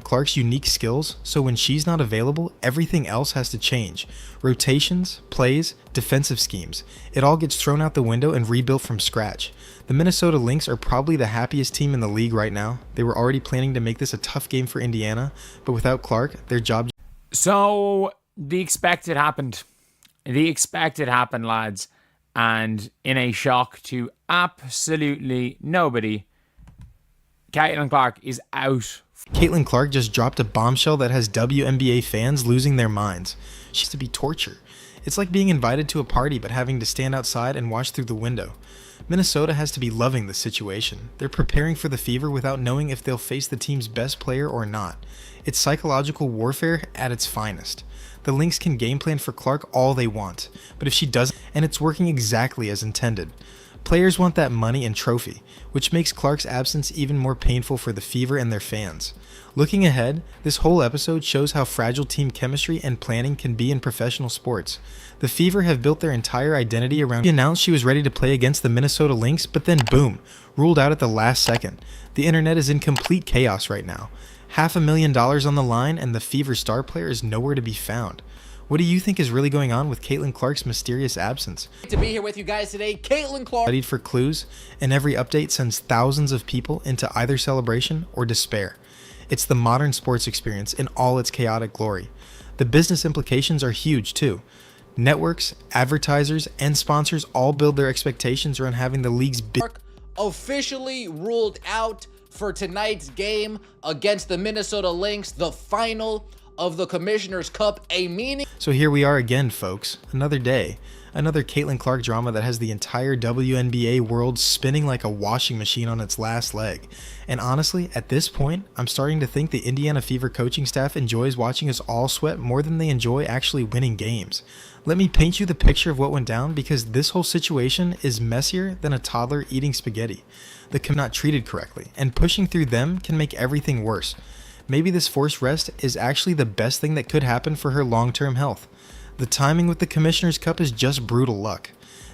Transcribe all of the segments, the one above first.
Clark's unique skills, so when she's not available, everything else has to change. Rotations, plays, defensive schemes. It all gets thrown out the window and rebuilt from scratch. The Minnesota Lynx are probably the happiest team in the league right now. They were already planning to make this a tough game for Indiana, but without Clark, their job... So, the expected happened. The expected happened, lads. And in a shock to absolutely nobody, Caitlin Clark is out. Caitlin Clark just dropped a bombshell that has WNBA fans losing their minds. She's to be torture. It's like being invited to a party but having to stand outside and watch through the window. Minnesota has to be loving the situation. They're preparing for the Fever without knowing if they'll face the team's best player or not. It's psychological warfare at its finest. The Lynx can game plan for Clark all they want, but if she doesn't, and it's working exactly as intended. Players want that money and trophy, which makes Clark's absence even more painful for the Fever and their fans. Looking ahead, this whole episode shows how fragile team chemistry and planning can be in professional sports. The Fever have built their entire identity around... She announced she was ready to play against the Minnesota Lynx, but then boom, ruled out at the last second. The internet is in complete chaos right now. $500,000 on the line and the Fever star player is nowhere to be found. What do you think is really going on with Caitlin Clark's mysterious absence? To be here with you guys today, Caitlin Clark. Studied for clues, and every update sends thousands of people into either celebration or despair. It's the modern sports experience in all its chaotic glory. The business implications are huge too. Networks, advertisers, and sponsors all build their expectations around having the league's officially ruled out for tonight's game against the Minnesota Lynx, the final of the Commissioner's Cup, So here we are again, folks. Another day. Another Caitlin Clark drama that has the entire WNBA world spinning like a washing machine on its last leg. And honestly, at this point, I'm starting to think the Indiana Fever coaching staff enjoys watching us all sweat more than they enjoy actually winning games. Let me paint you the picture of what went down, because this whole situation is messier than a toddler eating spaghetti. The not treated correctly, and pushing through them can make everything worse. Maybe this forced rest is actually the best thing that could happen for her long-term health. The timing with the Commissioner's Cup is just brutal luck.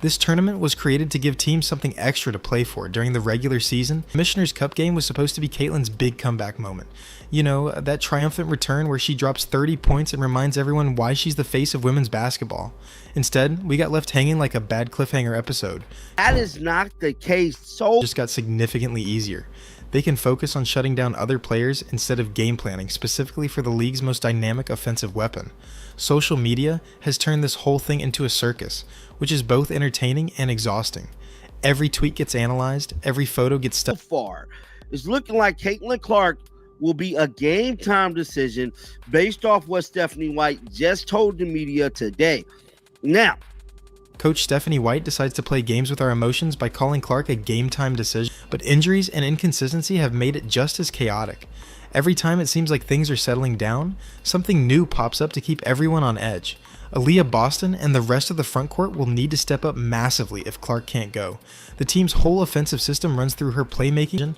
This tournament was created to give teams something extra to play for during the regular season. The Commissioner's Cup game was supposed to be Caitlin's big comeback moment. You know, that triumphant return where she drops 30 points and reminds everyone why she's the face of women's basketball. Instead, we got left hanging like a bad cliffhanger episode. That is not the case. So just got significantly easier. They can focus on shutting down other players instead of game planning specifically for the league's most dynamic offensive weapon. Social media has turned this whole thing into a circus, which is both entertaining and exhausting. Every tweet gets analyzed, every photo gets so far, it's looking like Caitlin Clark will be a game time decision based off what Stephanie White just told the media today. Now, Coach Stephanie White decides to play games with our emotions by calling Clark a game-time decision, but injuries and inconsistency have made it just as chaotic. Every time it seems like things are settling down, something new pops up to keep everyone on edge. Aaliyah Boston and the rest of the front court will need to step up massively if Clark can't go. The team's whole offensive system runs through her playmaking.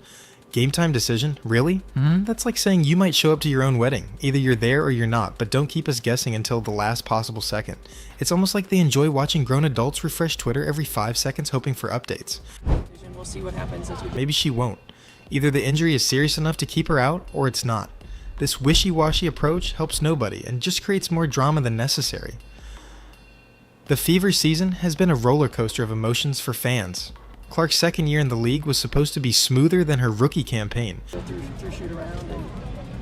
Game time decision? Really? That's like saying you might show up to your own wedding. Either you're there or you're not, but don't keep us guessing until the last possible second. It's almost like they enjoy watching grown adults refresh Twitter every 5 seconds hoping for updates. We'll see what happens as we go. Maybe she won't. Either the injury is serious enough to keep her out, or it's not. This wishy-washy approach helps nobody and just creates more drama than necessary. The Fever season has been a roller coaster of emotions for fans. Clark's second year in the league was supposed to be smoother than her rookie campaign. Go through shoot around,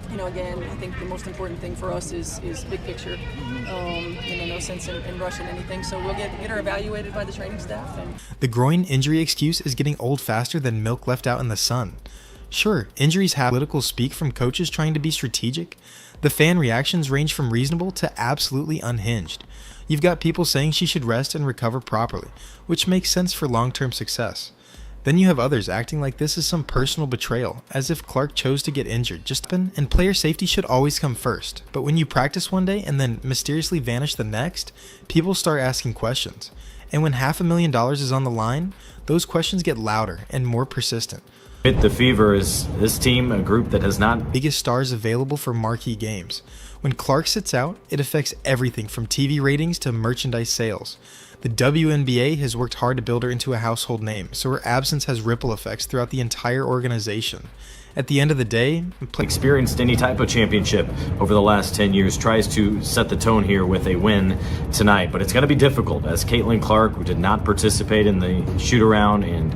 and again, I think the most important thing for us is big picture. No sense in rushing anything. So we'll get her evaluated by the training staff. The groin injury excuse is getting old faster than milk left out in the sun. Sure, injuries have political speak from coaches trying to be strategic. The fan reactions range from reasonable to absolutely unhinged. You've got people saying she should rest and recover properly, which makes sense for long-term success. Then you have others acting like this is some personal betrayal, as if Clark chose to get injured. And player safety should always come first. But when you practice one day and then mysteriously vanish the next, people start asking questions. And when $500,000 is on the line, those questions get louder and more persistent. The Fever is this team, a group that has not biggest stars available for marquee games. When Clark sits out, it affects everything from TV ratings to merchandise sales. The WNBA has worked hard to build her into a household name, so her absence has ripple effects throughout the entire organization. At the end of the day, Experienced any type of championship over the last 10 years, tries to set the tone here with a win tonight, but it's going to be difficult as Caitlin Clark, who did not participate in the shoot around and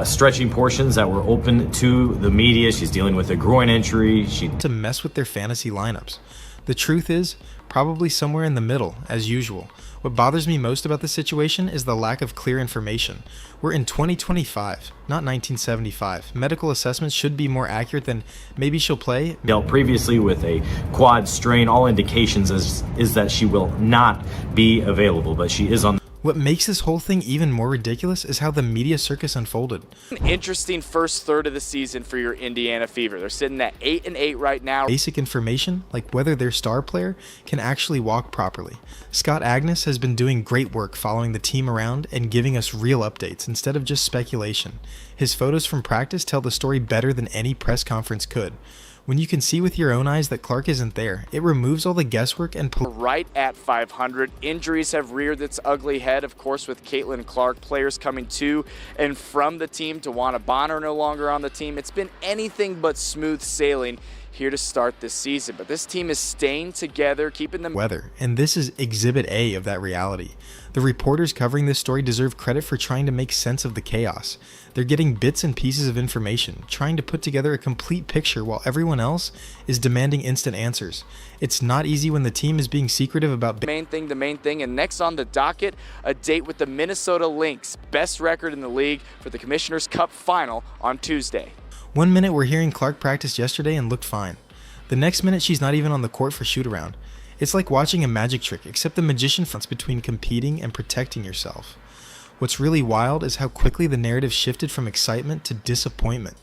stretching portions that were open to the media. She's dealing with a groin injury. to mess with their fantasy lineups. The truth is, probably somewhere in the middle, as usual. What bothers me most about the situation is the lack of clear information. We're in 2025, not 1975. Medical assessments should be more accurate than maybe she'll play. Dealt previously with a quad strain. All indications is that she will not be available, but she is on. What makes this whole thing even more ridiculous is how the media circus unfolded. An interesting first third of the season for your Indiana Fever. They're sitting at 8-8 right now. Basic information, like whether their star player can actually walk properly. Scott Agnes has been doing great work following the team around and giving us real updates instead of just speculation. His photos from practice tell the story better than any press conference could. When you can see with your own eyes that Clark isn't there, it removes all the guesswork and Right at 500. Injuries have reared its ugly head, of course, with Caitlin Clark. Players coming to and from the team. Tawana Bonner no longer on the team. It's been anything but smooth sailing here to start this season. But this team is staying together, keeping them weather, and this is Exhibit A of that reality. The reporters covering this story deserve credit for trying to make sense of the chaos. They're getting bits and pieces of information, trying to put together a complete picture while everyone else is demanding instant answers. It's not easy when the team is being secretive about the main thing. And next on the docket, a date with the Minnesota Lynx, best record in the league, for the Commissioner's Cup final on Tuesday. 1 minute we're hearing Clark practiced yesterday and looked fine. The next minute she's not even on the court for shoot-around. It's like watching a magic trick, except the magician fronts between competing and protecting yourself. What's really wild is how quickly the narrative shifted from excitement to disappointment.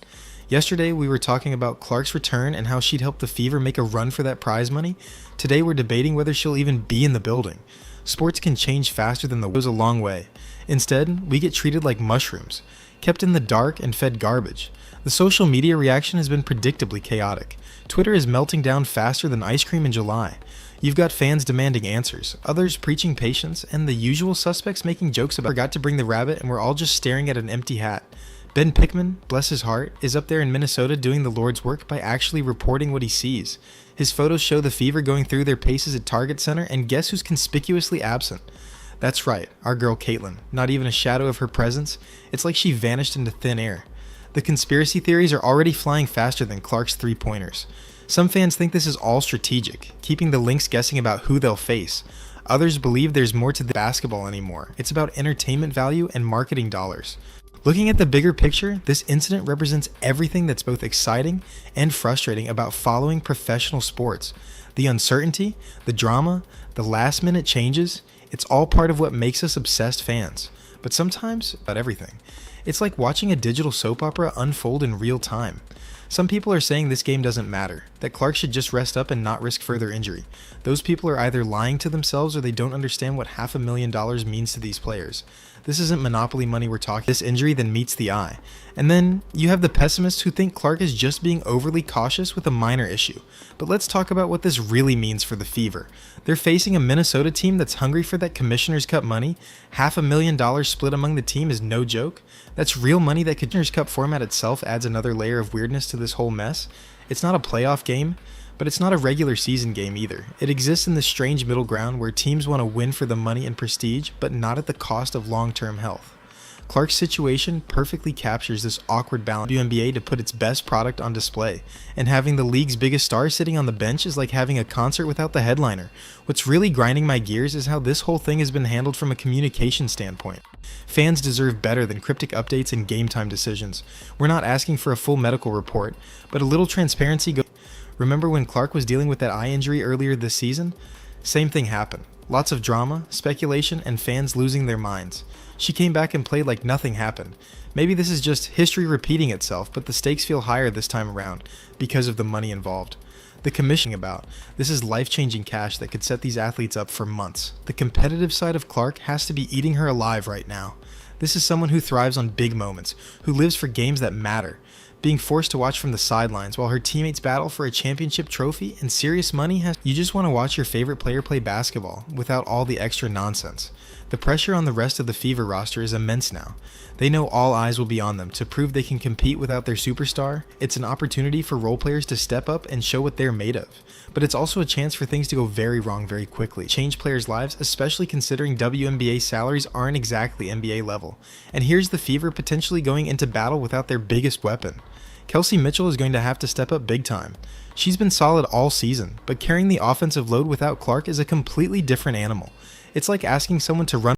Yesterday we were talking about Clark's return and how she'd help the Fever make a run for that prize money. Today we're debating whether she'll even be in the building. Sports can change faster than the goes a long way. Instead, we get treated like mushrooms, kept in the dark and fed garbage. The social media reaction has been predictably chaotic. Twitter is melting down faster than ice cream in July. You've got fans demanding answers, others preaching patience, and the usual suspects making jokes about forgot to bring the rabbit and we're all just staring at an empty hat. Ben Pickman, bless his heart, is up there in Minnesota doing the Lord's work by actually reporting what he sees. His photos show the Fever going through their paces at Target Center, and guess who's conspicuously absent? That's right, our girl Caitlin. Not even a shadow of her presence. It's like she vanished into thin air. The conspiracy theories are already flying faster than Clark's three-pointers. Some fans think this is all strategic, keeping the Lynx guessing about who they'll face. Others believe there's more to the basketball anymore. It's about entertainment value and marketing dollars. Looking at the bigger picture, this incident represents everything that's both exciting and frustrating about following professional sports. The uncertainty, the drama, the last-minute changes, it's all part of what makes us obsessed fans. But sometimes, about everything. It's like watching a digital soap opera unfold in real time. Some people are saying this game doesn't matter, that Clark should just rest up and not risk further injury. Those people are either lying to themselves or they don't understand what $500,000 means to these players. This isn't monopoly money we're talking. This injury then meets the eye. And then you have the pessimists who think Clark is just being overly cautious with a minor issue. But let's talk about what this really means for the Fever. They're facing a Minnesota team that's hungry for that Commissioner's Cup money. $500,000 split among the team is no joke. That's real money. That Commissioner's Cup format itself adds another layer of weirdness to this whole mess. It's not a playoff game, but it's not a regular season game either. It exists in this strange middle ground where teams want to win for the money and prestige, but not at the cost of long-term health. Clark's situation perfectly captures this awkward balance. WNBA to put its best product on display, and having the league's biggest star sitting on the bench is like having a concert without the headliner. What's really grinding my gears is how this whole thing has been handled from a communication standpoint. Fans deserve better than cryptic updates and game time decisions. We're not asking for a full medical report, but a little transparency goes. Remember when Clark was dealing with that eye injury earlier this season? Same thing happened. Lots of drama, speculation, and fans losing their minds. She came back and played like nothing happened. Maybe this is just history repeating itself, but the stakes feel higher this time around because of the money involved. The commissioning about. This is life-changing cash that could set these athletes up for months. The competitive side of Clark has to be eating her alive right now. This is someone who thrives on big moments, who lives for games that matter. Being forced to watch from the sidelines while her teammates battle for a championship trophy and serious money you just want to watch your favorite player play basketball without all the extra nonsense. The pressure on the rest of the Fever roster is immense now. They know all eyes will be on them to prove they can compete without their superstar. It's an opportunity for role players to step up and show what they're made of. But it's also a chance for things to go very wrong very quickly. Change players' lives, especially considering WNBA salaries aren't exactly NBA level. And here's the Fever potentially going into battle without their biggest weapon. Kelsey Mitchell is going to have to step up big time. She's been solid all season, but carrying the offensive load without Clark is a completely different animal. It's like asking someone to run